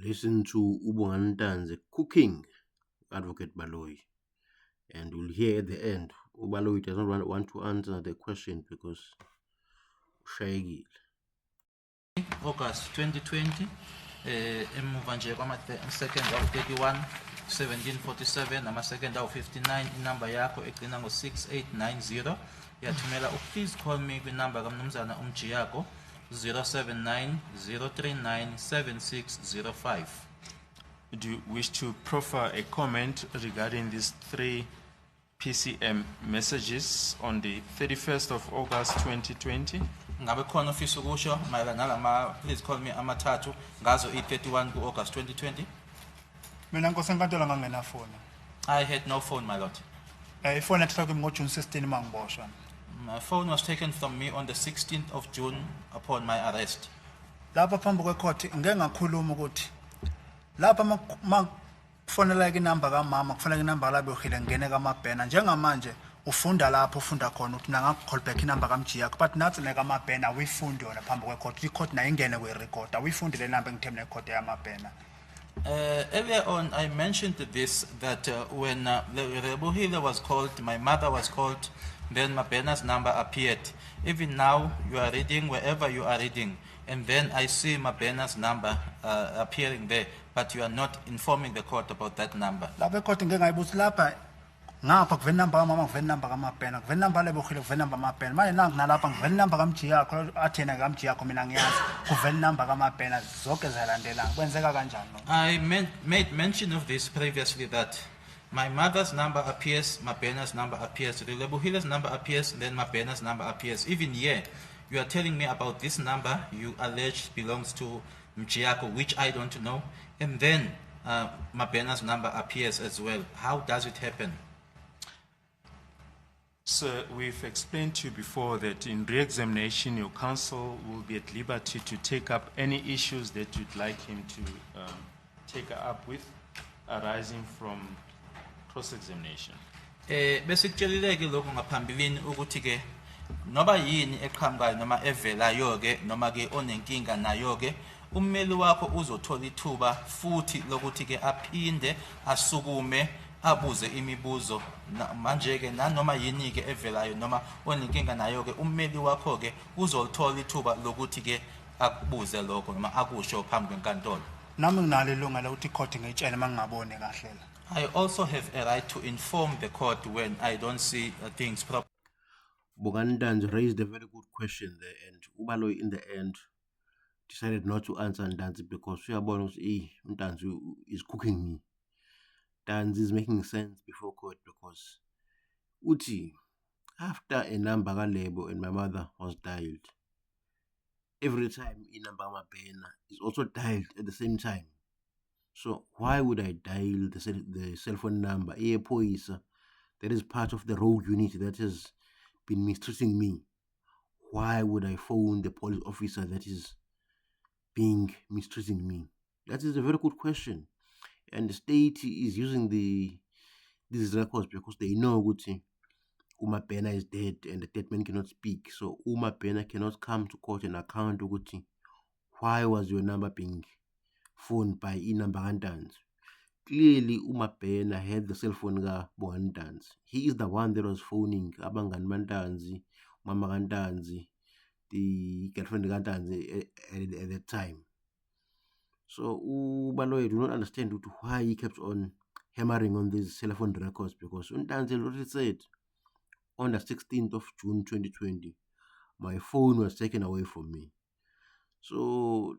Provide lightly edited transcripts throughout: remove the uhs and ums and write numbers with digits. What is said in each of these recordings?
Listen to Ubungantan's Cooking Advocate Baloyi, and we'll hear at the end. Ubaloyi does not want to answer the question because ushayekile. August 2020, emuva nje kwama-second awu-31 1747 nama-second awu-59 inamba yakho egcina ngo-6890 yathumela please call me kwinamba kamnumzana umjiyako 079 039 7605. Do you wish to proffer a comment regarding these 3 PCM messages on the 31st of August 2020? Ngabe khona ofisa ukusho mayelana nalama please call me amathathu ngazo i-31 ku-August 2020? Mina Nkosi enkantolo ngangenafoni. I had no phone, my lord. Ifoni yathathwa kimi ngoJune 16 mangiboshwa. My phone was taken from me on the 16th of June upon my arrest. Lapha phambi kwecourt ngeke ngakhuluma ukuthi lapha makufonela inamba kamama kufanele inamba labe uhile ngene kaMabhena njengamanje ufunda lapho ufunda khona ukuthi nanga call back inamba kamjiyakho but nathi nekaMabhena uyifundi yona phambi kwecourt icourt nayo ingene kwerecord awifundi le namba engithembe necourt yaMabhena. Earlier on, I mentioned this, that when Rebuhile was called, my mother was called, then Mabena's number appeared. Even now, you are reading wherever you are reading, and then I see Mabena's number appearing there, but you are not informing the court about that number. Lapha ecourt ngeke ngayibuthi lapha ngapha kuvela inamba kamama kuvela inamba kaMabhena kuvela inamba lebuhile kuvela inamba kaMabhena manje nangi nalapha ngivela inamba kamjiyakho athena kamjiyakho mina ngiyazi kuvela inamba kaMabhena zonke zalandelana kwenzeka kanjani lo. I made mention of this previously, that my mother's number appears, Mabena's number appears, Rebuhile's number appears, then Mabena's number appears. Even here, you are telling me about this number you allege belongs to Mjiyako, which I don't know, and then Mabena's number appears as well. How does it happen? Sir, we've explained to you before that in re-examination, your counsel will be at liberty to take up any issues that you'd like him to take up with arising from cross-examination. Besikutshelileyo lokho ngaphambilini ukuthi ke noba yini eqhamukayo noma evelayo ke noma ke onenkinga nayo ke ummeli wakho uzothola ithuba futhi lokuthi ke aphinde asukume abuze imibuzo manje ke nanoma yini ke evelayo noma onenkinga nayo ke ummeli wakho ke uzolithola ithuba lokuthi ke akubuze lokho noma akusho phambi kwenkantolo. Nami nginalo ilunga lokuthi icourt ngitshele mangingabone kahle la. I also have a right to inform the court when I don't see things properly. Ubungantanzi raised a very good question there, and Ubaloyi in the end decided not to answer Ntanzi because uyabona ukuthi Ntanzi is cooking me. Ntanzi is making sense before court because uthi after a number kalebo and my mother was dialed, every time inamba kaMabhena is also dialed at the same time. So why would I dial the cell phone number eyePhoyisa that is part of the road unit that has been mistreating me? Why would I phone the police officer that is being mistreating me? That is a very good question. And the state is using these records because they know Ukuthi uMabhena is dead and the dead man cannot speak. So uMabhena cannot come to court and account Ukuthi why was your number being phoned by inamba kaNtanzi. Clearly uMabhena had the cell phone kaBongantanzi. He is the one that was phoning abangani baNtanzi, mama kaNtanzi, the girlfriend kaNtanzi at that time. So Ubaloyi do not understand why he kept on hammering on these telephone records because Ntanzi already said on the 16th of June 2020, my phone was taken away from me. So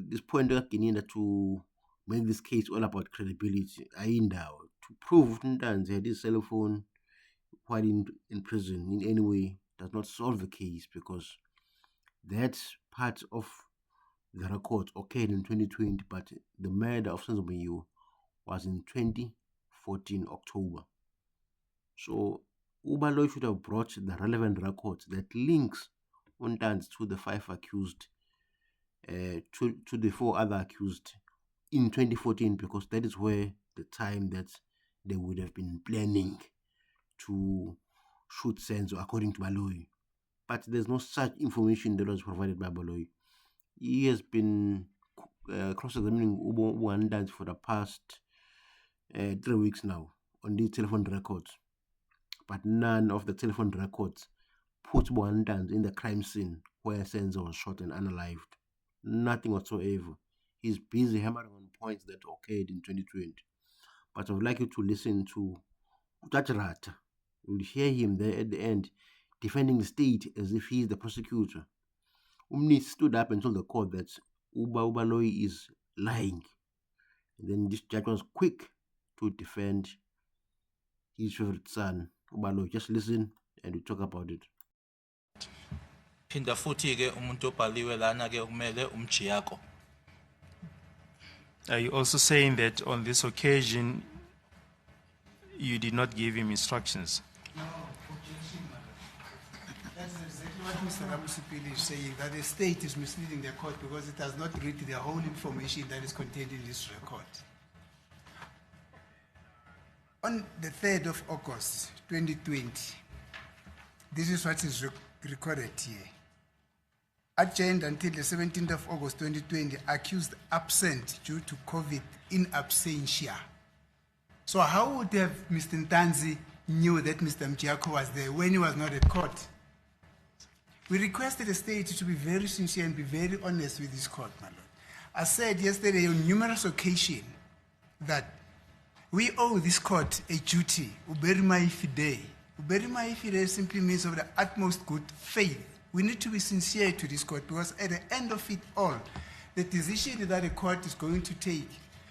this point to make this case all about credibility, to prove Ntanzi had his cell phone while in prison in any way does not solve the case because that part of the record occurred in 2020, but the murder of Senzo Meyiwa was in 2014 October. So Ubaloyi should have brought the relevant records that links Ntanzi to the 5 accused, to the 4 other accused in 2014 because that is where the time that they would have been planning to shoot Senzo according to Baloyi. But there's no such information that was provided by Baloyi. He has been cross-examining Ntanzi for the past 3 weeks now on these telephone records, but none of the telephone records put Ntanzi in the crime scene where Senzo was shot and unalived. Nothing whatsoever. He's busy hammering on points that occurred in 2020. But I would like you to listen to Judge Rata. You'll hear him there at the end defending the state as if he is the prosecutor. Umni stood up and told the court that Ubaloyi is lying. And then this judge was quick to defend his favorite son, Ubaloyi. Just listen and we talk about it. Phinda futhi ke umuntu obhaliwe lana ke kumele umjiyako. Are you also saying that on this occasion you did not give him instructions? No, objection, madam. That's exactly what Mr. Rabusipili is saying, that the state is misleading the court because it has not read the whole information that is contained in this record. On the 3rd of August 2020, this is what is recorded here. Adjourned until the 17th of August 2020, accused absent due to COVID in absentia. So how would have Mr. Ntanzi knew that Mr. Mjiyako was there when he was not at court? We requested the state to be very sincere and be very honest with this court, my lord. I said yesterday on numerous occasions that we owe this court a duty, uberima ifide. Uberima ifide simply means of the utmost good faith. We need to be sincere to this court because at the end of it all, the decision that the court is going to take,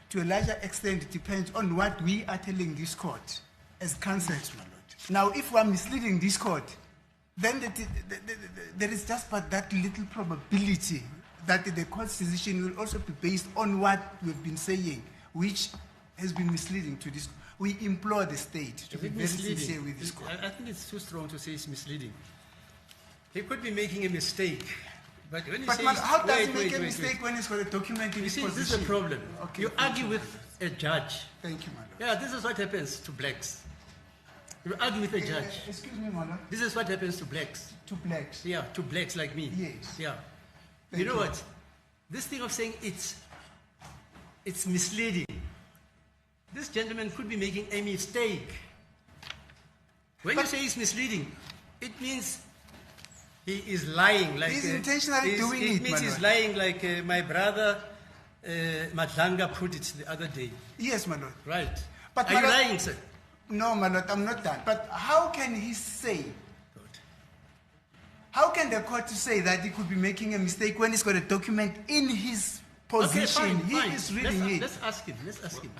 to a larger extent, depends on what we are telling this court as counsels, my lord. Now, if we are misleading this court, then there is just but that little probability that the court's decision will also be based on what we've been saying, which has been misleading to this. We implore the state to be very sincere with this court. I think it's too strong to say it's misleading. He could be making a mistake, but when he says, how does he make a mistake when he's got a document in his You see, position? this is the problem. Okay, You argue with a judge. Thank you, my lord. Yeah, this is what happens to blacks. You argue with a judge. Excuse me, my lord. This is what happens to blacks. To blacks. Yeah, to blacks like me. Yes. Yeah. Thank You know you. what? This thing of saying it's misleading. This gentleman could be making a mistake. When you say it's misleading, it means he is lying. Like He's intentionally doing it, It means my he's lord. lying like my brother Madlanga put it the other day. Yes, my lord. Right. But Are my you lord- lying, sir? No, my lord, I'm not done. But how can he say, Good. how can the court say that he could be making a mistake when he's got a document in his position? Okay, fine, he fine. is reading it. Let's ask him. Let's ask him.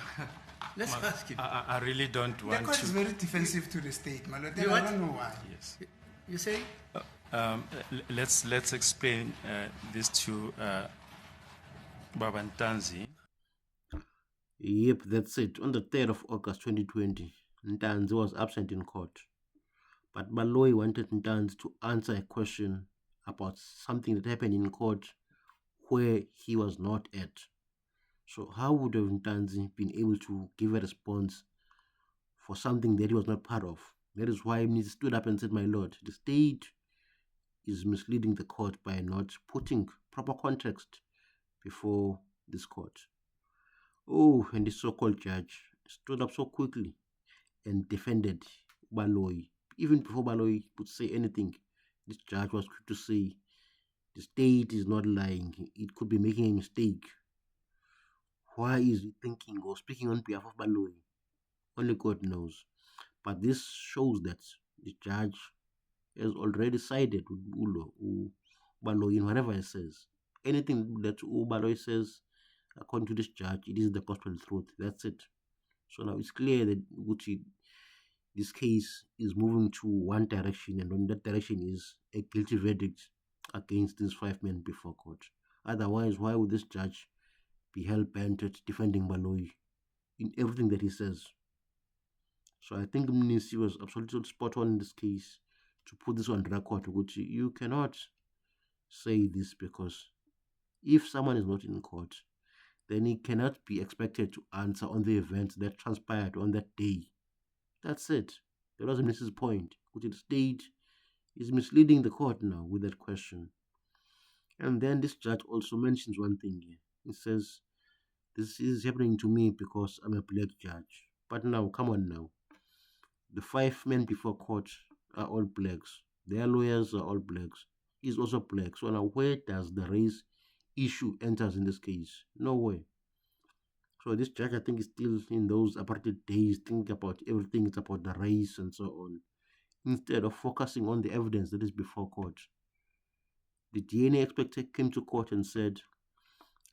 Let's ask him. I really don't The want court is to. very defensive to the state, my lord. You And I what? don't know why. Yes. You say? Let's explain this to Baba Ntanzi. Yep, that's it. On the 3rd of August 2020, Ntanzi was absent in court. But Baloyi wanted Ntanzi to answer a question about something that happened in court where he was not at. So how would have Ntanzi been able to give a response for something that he was not part of? That is why he stood up and said, my lord, the state is misleading the court by not putting proper context before this court. Oh, and the so-called judge stood up so quickly and defended Baloyi. Even before Baloyi could say anything, this judge was quick to say, the state is not lying. It could be making a mistake. Why is he thinking or speaking on behalf of Baloyi? Only God knows. But this shows that the judge has already sided with Baloyi in whatever he says. Anything that Baloyi says, according to this judge, it is the gospel truth. That's it. So now it's clear that Gucci, this case is moving to one direction, and on that direction is a guilty verdict against these 5 men before court. Otherwise, why would this judge be hell-bent at defending Baloyi in everything that he says? So I think Mnisi was absolutely spot on in this case to put this on record. Gucci, you cannot say this because if someone is not in court, then he cannot be expected to answer on the events that transpired on that day. That's it. That was Mrs. point. Gucci, the state is misleading the court now with that question. And then this judge also mentions one thing here. He says, this is happening to me because I'm a black judge. But now, come on now. The 5 men before court are all blacks. Their lawyers are all blacks. He's also black. So now where does the race issue enters in this case? Nowhere. So this judge, I think, is still in those apartheid days, thinking about everything. It's about the race and so on, instead of focusing on the evidence that is before court. The DNA expert came to court and said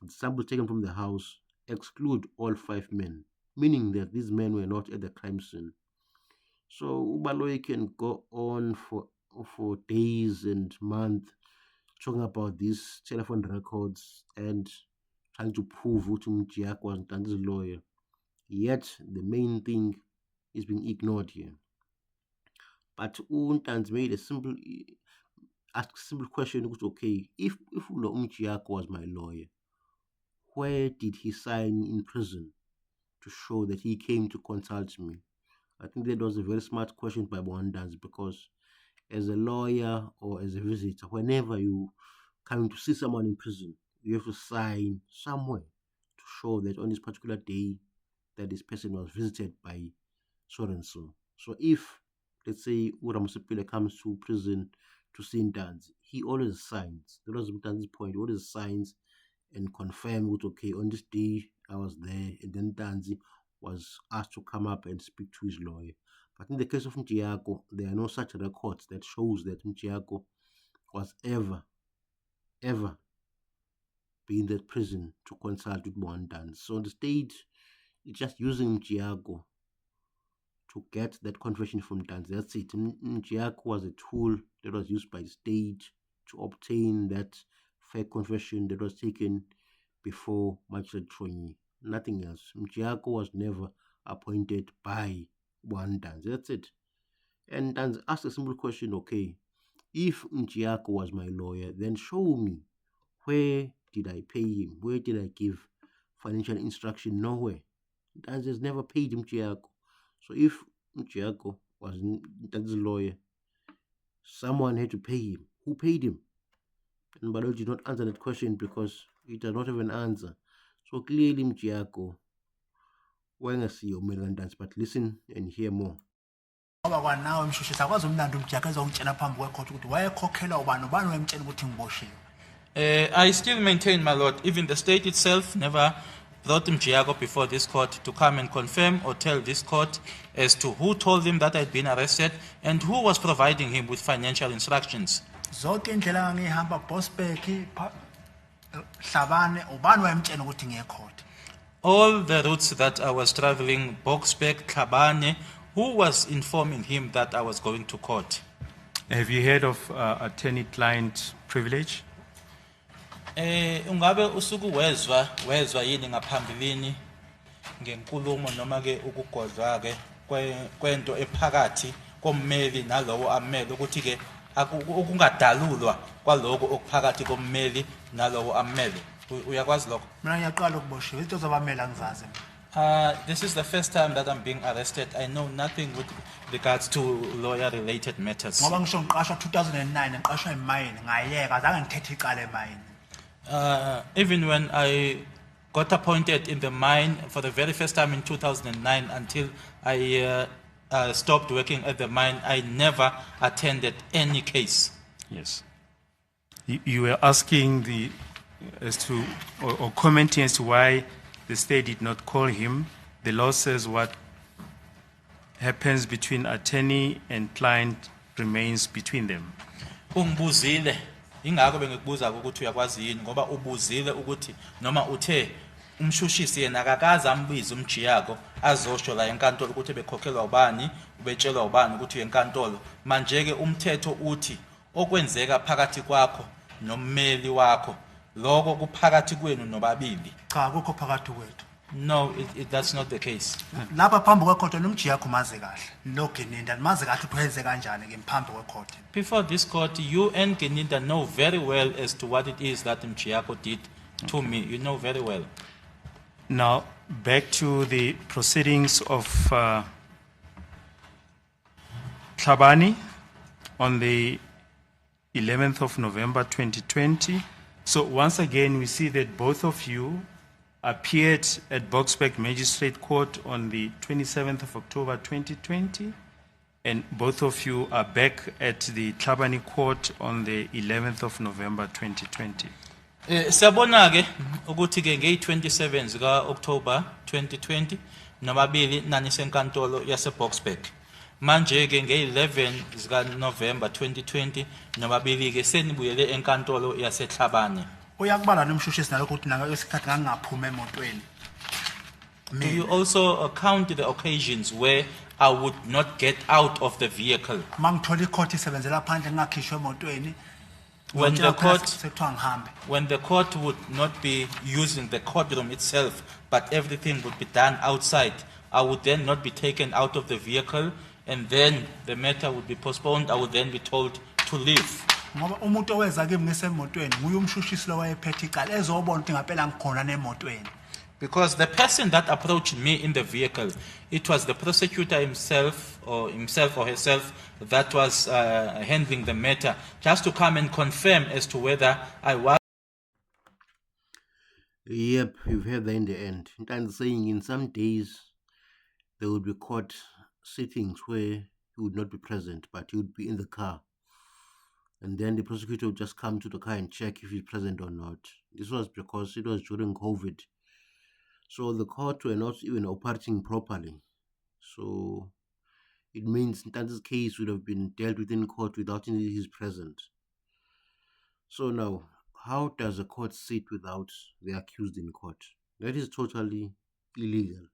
the sample taken from the house exclude all 5 men, meaning that these men were not at the crime scene. So Ubaloyi can go on for days and months talking about these telephone records and trying to prove who Mjiak was Ntanzi's lawyer. Yet the main thing is being ignored here. But Ntanzi made ask a simple question, which okay, if Ulo Mjiak was my lawyer, where did he sign in prison to show that he came to consult me? I think that was a very smart question by Ntanzi, because as a lawyer or as a visitor, whenever you come to see someone in prison, you have to sign somewhere to show that on this particular day that this person was visited by so and so. So if, let's say, Uramusipile comes to prison to see Ntanzi, he always signs. That was Ntanzi's point. He always signs and confirm with, okay, on this day I was there, and then Ntanzi was asked to come up and speak to his lawyer. But in the case of Mjiako, there are no such records that shows that Mjiako was ever be in that prison to consult with Ntanzi. So the state is just using Mjiako to get that confession from Ntanzi. That's it. Mjiako was a tool that was used by the state to obtain that fake confession that was taken before Magistrate Tronyi. Nothing else. Mjiako was never appointed by Ntanzi. That's it. And Ntanzi asked a simple question, okay, if Mjiako was my lawyer, then show me, where did I pay him? Where did I give financial instruction? Nowhere. Ntanzi has never paid Mjiako. So if Mjiako was Ntanzi's lawyer, someone had to pay him. Who paid him? And Baloyi did not answer that question because he does not have an answer. So clearly Mjiako wayengasiyo umelana Ntanzi, but listen and hear more. Ngoba kwanawe mshushisi akwazi umlando Mjiako ezokutshela phambi kwekhotho ukuthi wayekhokhelwa ubani wemtshela ukuthi ngiboshiwe. I still maintain, my lord, even the state itself never brought Mjiako before this court to come and confirm or tell this court as to who told him that I'd been arrested and who was providing him with financial instructions. Zonke indlela ngihamba Bosbeck Hlabane ubani wayemtshela ukuthi ngiyekhotho. All the routes that I was traveling, Boksbeck, Tlhabane, who was informing him that I was going to court? Have you heard of attorney-client privilege? Ungabe usuku wezwa yini ngaphambilini ngenkulumo noma ke ukugodlwa ke kwento ephakathi kommeli nalowo ammeli ukuthi ke ukungadalulwa kwaloko okuphakathi kommeli nalowo ammeli? Uyakwazi lokho? Mina ngiyaqala ukuboshiwe izinto zabameli angizazi. This is the first time that I'm being arrested. I know nothing with regards to lawyer-related matters. Ngoba ngisho ngiqashwa 2009 ngiqashwa emayini ngayeka azange ngithethe icala emayini. Even when I got appointed in the mine for the very first time in 2009 until I stopped working at the mine, I never attended any case. Yes. You were asking or commenting as to why the state did not call him. The law says what happens between attorney and client remains between them. Ungibuzile ingakho bengikubuza ukuthi uyakwazi yini ngoba ubuzile ukuthi noma uthe umshushisi yena akakaza ambiza Mjiako azosho la enkantolo ukuthi bekhokhelwa ubani ubetshelwa ubani ukuthi enkantolo. Manje ke umthetho uthi okwenzeka phakathi kwakho nommeli wakho lokho kuphakathi kwenu nobabili. Cha akukho phakathi kwethu. No, that's not the case. Lapha phambi kwekhotho noMjiako maze kahle. No Geninda maze kahle ukuthi wenze kanjani ke phambi kwekhotho. Before this court, you and Geninda know very well as to what it is that Mjiako did to me. You know very well. Now, back to the proceedings of Tlhabane on the 11th of November 2020. So once again, we see that both of you appeared at Boksburg Magistrate Court on the 27th of October 2020, and both of you are back at the Tlhabane Court on the 11th of November 2020. Siyabona ke ukuthi ke ngeyi27 zika October 2020 nababili nani senkantolo yase Boksburg. Manje ke ngeyi11 zika November 2020 nababili ke senibuyele enkantolo yase Tlhabane. Uyakubala nomshushisi nalokho ukuthi nanga isikhathi ngangaphuma emotweni. Do you also count the occasions where I would not get out of the vehicle? Mangithola icourt isebenzela phandle ngingakhishwe emotweni. When the ngitshela khona court- sekuthiwa ngihambe. When the court would not be using the courtroom itself, but everything would be done outside, I would then not be taken out of the vehicle, and then the matter would be postponed. I would then be told to leave. Ngoba umuntu oweza kimi ngisemotweni nguye umshushisi lo wayephethe icala ezobona ukuthi ngampela ngikhona nemotweni. Because the person that approached me in the vehicle, it was the prosecutor himself or herself that was handling the matter, just to come and confirm as to whether I was. Yep, you've heard that in the end. And saying in some days there would be court sittings where he would not be present, but he would be in the car. And then the prosecutor would just come to the car and check if he's present or not. This was because it was during COVID. So the court were not even operating properly. So it means Ntanzi's case would have been dealt with in court without his presence. So now, how does a court sit without the accused in court? That is totally illegal,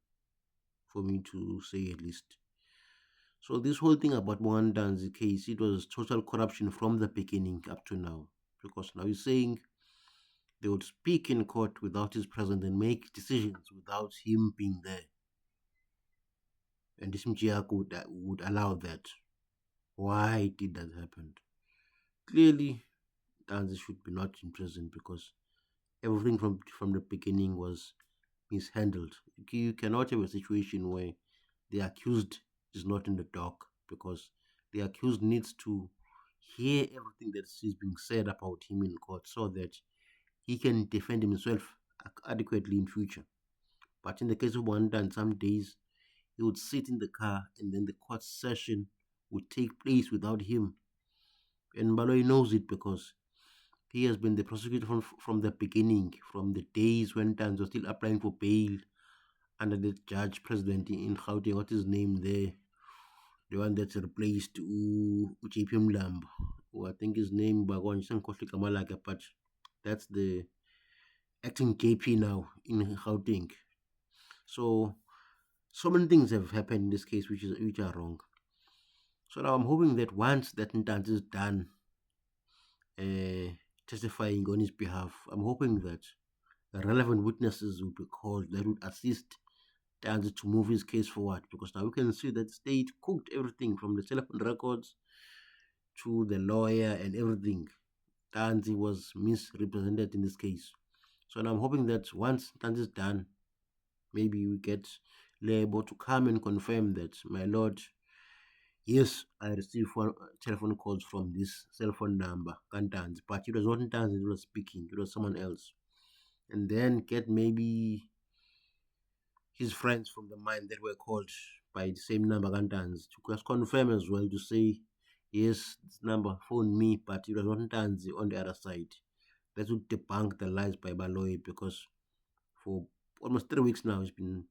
for me to say at least. So this whole thing about Mwandan's case, it was total corruption from the beginning up to now. Because now he's saying they would speak in court without his presence and make decisions without him being there. And this Mjiak would allow that. Why did that happen? Clearly, Tanzi should be not in prison because everything from the beginning was mishandled. You cannot have a situation where the accused is not in the dock, because the accused needs to hear everything that is being said about him in court so that he can defend himself adequately in future. But in the case of Wanda, some days he would sit in the car and then the court session would take place without him. And Baloy knows it because he has been the prosecutor from the beginning, from the days when Tanz was still applying for bail under the judge president in Gauteng. What is his name there? The one that's replaced JP Mlambo. I think his name but that's the acting JP now in Gauteng. So many things have happened in this case which are wrong. So now I'm hoping that once that Ntanzi is done testifying on his behalf, I'm hoping that the relevant witnesses will be called that would assist Ntanzi to move his case forward, because now we can see that the state cooked everything from the telephone records to the lawyer and everything. Ntanzi was misrepresented in this case. So now I'm hoping that once Ntanzi is done, maybe we get Lebo to come and confirm that, my lord, yes, I received telephone calls from this cell phone number, Ntanzi, but it was not Ntanzi that was speaking, it was someone else. And then get maybe his friends from the mine that were called by the same number, Ntanzi, to just confirm as well, to say, yes, this number phoned me, but it was not Ntanzi on the other side. That would debunk the lies by Baloy, because for almost 3 weeks now he's been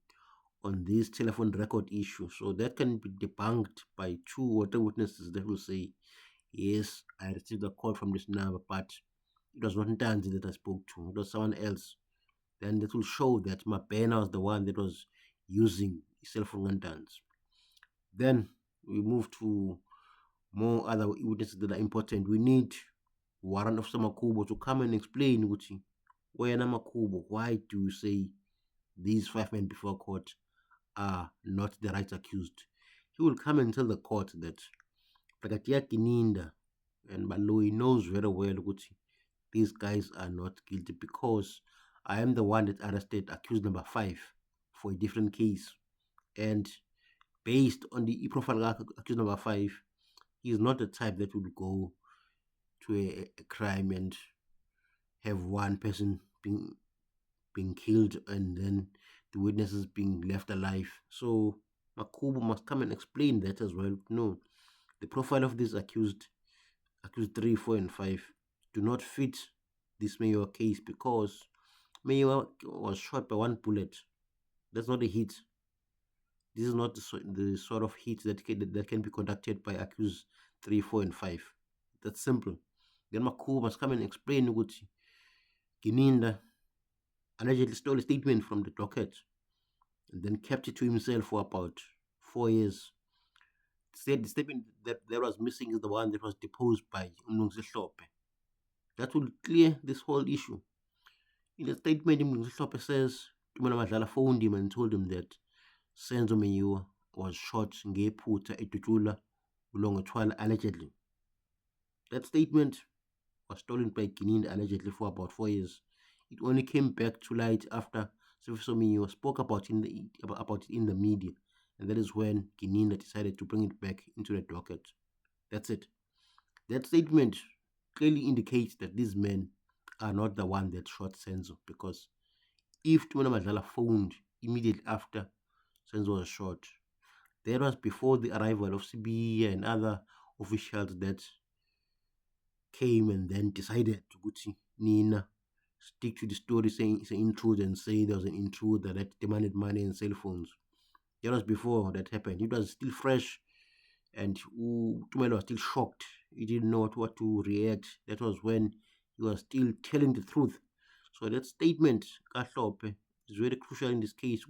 on this telephone record issue. So that can be debunked by 2 or 3 witnesses that will say, yes, I received a call from this number, but it was not Ntanzi that I spoke to, it was someone else. Then that will show that Mabena was the one that was using cell phone Ntanzi. Then we move to more other witnesses that are important. We need Warrant Officer Makubo to come and explain, where Makubo, why do you say these 5 men before court are not the right accused? He will come and tell the court that Prakatia Kininda and Baloy knows very well these guys are not guilty, because I am the one that arrested accused number 5 for a different case. And based on the profile accused number 5, he is not the type that would go to a crime and have one person being being killed and then the witnesses being left alive. So Makubo must come and explain that as well. No, the profile of this accused 3, 4, and 5 do not fit this Mayor case because Mayor was shot by one bullet. That's not a hit. This is not the sort of hit that can be conducted by accused 3, 4, and 5. That's simple. Then Makubo must come and explain ukuthi Gininda allegedly stole a statement from the docket and then kept it to himself for about 4 years. The statement that was missing is the one that was deposed by Mlungisi Hlope. That will clear this whole issue. In the statement, Mlungisi Hlope says Tumela Madlala phoned him and told him that Senzo Meyiwa was shot ngephutha eTutula uLongotwala allegedly. That statement was stolen by Gininda allegedly for about 4 years. It only came back to light after Sifiso Meyiwa spoke about it in the media, and that is when Gininda decided to bring it back into the docket. That's it. That statement clearly indicates that these men are not the one that shot Senzo, because if Tumela Madlala phoned immediately after Senzo was shot, that was before the arrival of CBE and other officials that came and then decided to go to Nina, stick to the story saying it's an intruder and say there was an intruder that demanded money and cell phones. That was before that happened. It was still fresh and Tumelo was still shocked. He didn't know what to react. That was when he was still telling the truth. So that statement, Kahlope, is very crucial in this case,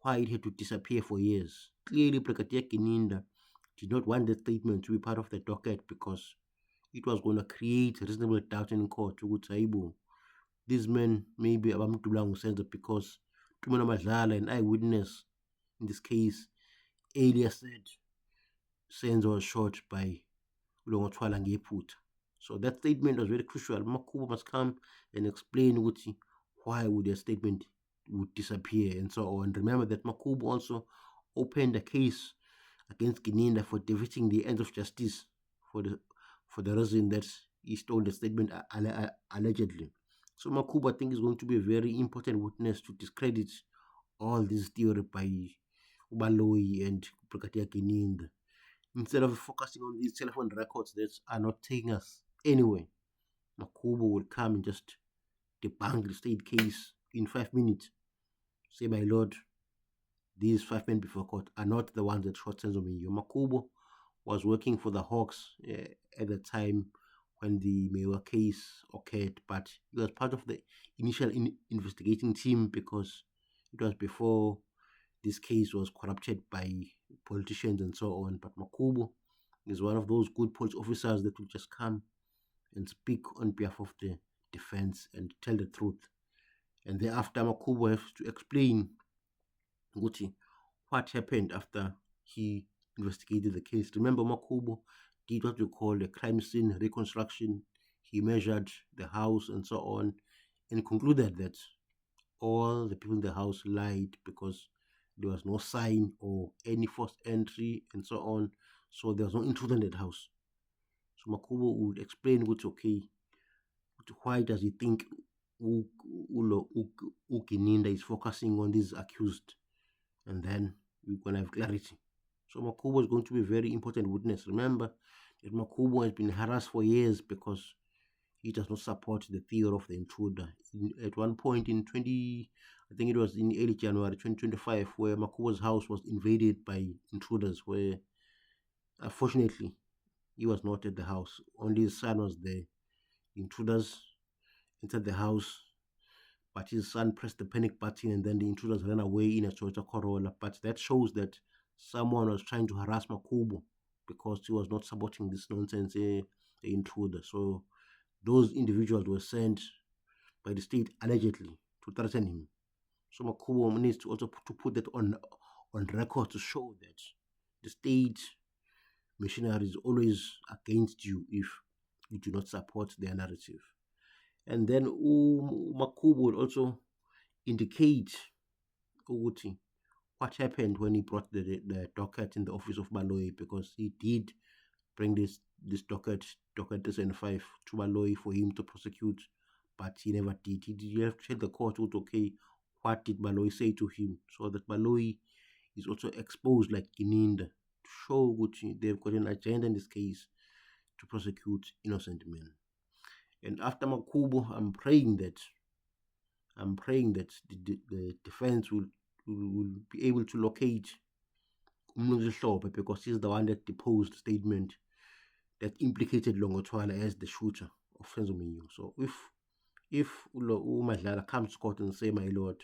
why it had to disappear for years. Clearly, Brigadier Gininda did not want that statement to be part of the docket because it was going to create reasonable doubt in court. These men maybe abamdubula Senzo because Tumela Madlala, an eyewitness in this case, earlier said Senzo was shot by uLongotwala ngephutha. So that statement was very crucial. Makubo must come and explain why would their statement would disappear and so on. Remember that Makubo also opened a case against Gininda for defeating the ends of justice for the reason that he stole the statement allegedly. So Makubo, I think, is going to be a very important witness to discredit all this theory by Ubaloyi and Brigadier Gininda. Instead of focusing on these telephone records that are not taking us anywhere, Makubo will come and just debunk the state case in 5 minutes. Say, my lord, these 5 men before court are not the ones that shot Senzo Meyiwa. Makubo was working for the Hawks at the time when the Meyiwa case occurred, but he was part of the initial investigating team because it was before this case was corrupted by politicians and so on. But Makubo is one of those good police officers that will just come and speak on behalf of the defense and tell the truth. And thereafter, Makubo has to explain what happened after he investigated the case. Remember, Makubo did what we call a crime scene reconstruction. He measured the house and so on and concluded that all the people in the house lied because there was no sign or any forced entry and so on. So there was no intruder in that house. So Makubo would explain why does he think Gininda is focusing on this accused, and then we're going to have clarity. So Makubo is going to be a very important witness. Remember that Makubo has been harassed for years because he does not support the theory of the intruder. At one point in I think it was in early January 2025, where Makubo's house was invaded by intruders, where unfortunately he was not at the house. Only his son was there. Intruders entered the house, but his son pressed the panic button and then the intruders ran away in a Toyota Corolla. But that shows that someone was trying to harass Makubo because he was not supporting this nonsense, the intruder. So those individuals were sent by the state allegedly to threaten him. So Makubo needs to also put that on record to show that the state machinery is always against you if you do not support their narrative. And then Makubo would also indicate what happened when he brought the docket in the office of Baloyi, because he did bring this docket 5 to Baloyi for him to prosecute but he never did. You have to tell the court, okay, what did Baloyi say to him, so that Baloyi is also exposed like Gininda to show which they've got an agenda in this case to prosecute innocent men. And after Makubo, I'm praying that the defense will be able to locate Umlungu because he's the one that deposed statement that implicated Longotwala as the shooter of Senzo. So if Madlala comes to court and say, my lord,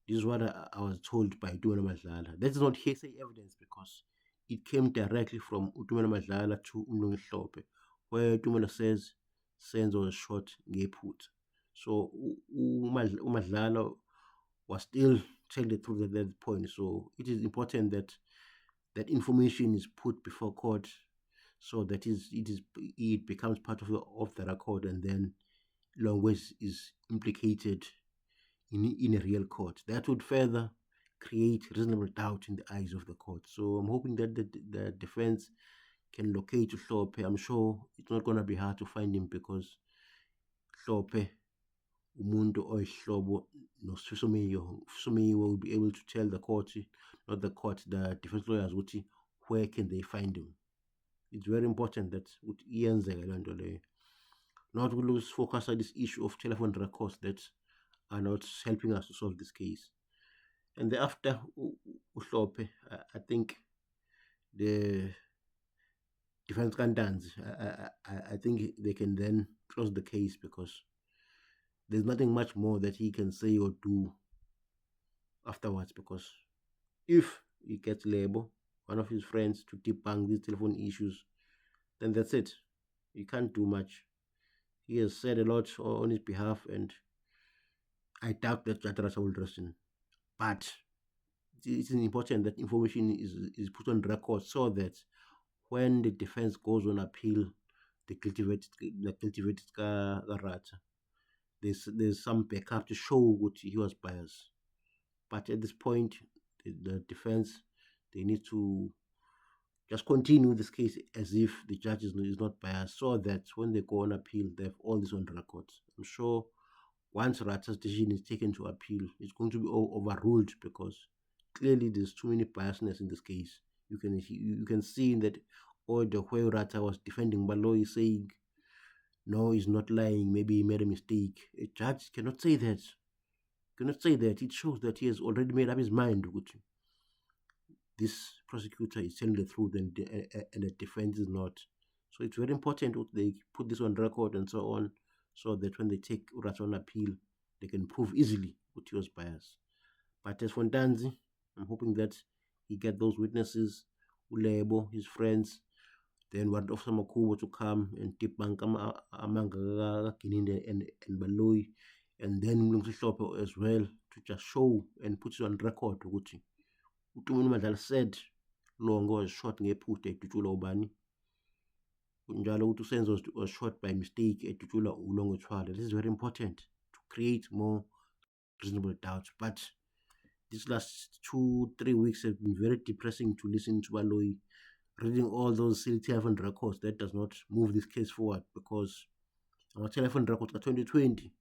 this is what I was told by Utumela Madlala, that is not hearsay evidence because it came directly from Utumela Madlala to Umlungu, where Utumela says Senzo was shot ngeput. So Umadlala was still telling the truth at that point. So it is important that that information is put before court, so that it becomes part of the record, and then Longwe is implicated in a real court. That would further create reasonable doubt in the eyes of the court. So I'm hoping that the defense can locate Hlophe. I'm sure it's not going to be hard to find him because Hlophe umuntu oyihlobo noSisomiyo will be able to tell the court, not the court, the defense lawyers, where can they find him. It's very important that not to lose focus on this issue of telephone records that are not helping us to solve this case. And thereafter, Hlophe, I think the defense candidates, I think they can then close the case because there's nothing much more that he can say or do afterwards, because if he gets Lebo, one of his friends, to debunk these telephone issues, then that's it. He can't do much. He has said a lot on his behalf, and I doubt that Jatarasa will listen. But it is important that information is put on record so that when the defense goes on appeal, the guilty verdict Rata, there's some backup to show what he was biased. But at this point, the defense, they need to just continue this case as if the judge is not biased, so that when they go on appeal, they have all this on record. I'm sure once Rata's decision is taken to appeal, it's going to be overruled because clearly there's too many biasness in this case. You can see that all the way Rata was defending Baloyi, saying, no, he's not lying, maybe he made a mistake. A judge cannot say that. It shows that he has already made up his mind. This prosecutor is telling the truth and the defense is not. So it's very important that they put this on record and so on, so that when they take Rata on appeal, they can prove easily what he was biased. But as for Ntanzi, I'm hoping that he get those witnesses, Ulebo, his friends, then want Officer Makubo to come and debunk Amanga Gininda and Baloyi, and then Mlungu as well, to just show and put it on record. Utumela Madlala said Longo was shot ngephuta eDutula ubani. Njalo Senzo was shot by mistake eDutula uLongotwala. This is very important to create more reasonable doubt. But these last 2-3 weeks have been very depressing to listen to Baloyi reading all those silly telephone records. That does not move this case forward, because our telephone records are 2020,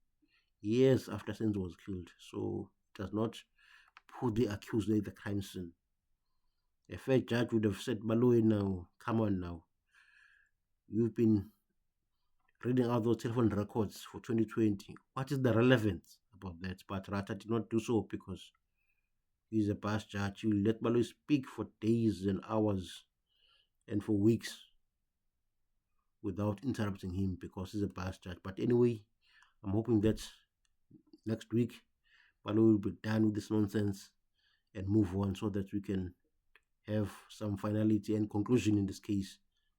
years after Senzo was killed. So it does not put the accused at the crime scene. A fair judge would have said, Baloyi, now, come on now. You've been reading out those telephone records for 2020. What is the relevance about that? But Rata did not do so because he's a past judge. He will let Baloyi speak for days and hours and for weeks without interrupting him because he's a past judge. But anyway, I'm hoping that next week Baloyi will be done with this nonsense and move on, so that we can have some finality and conclusion in this case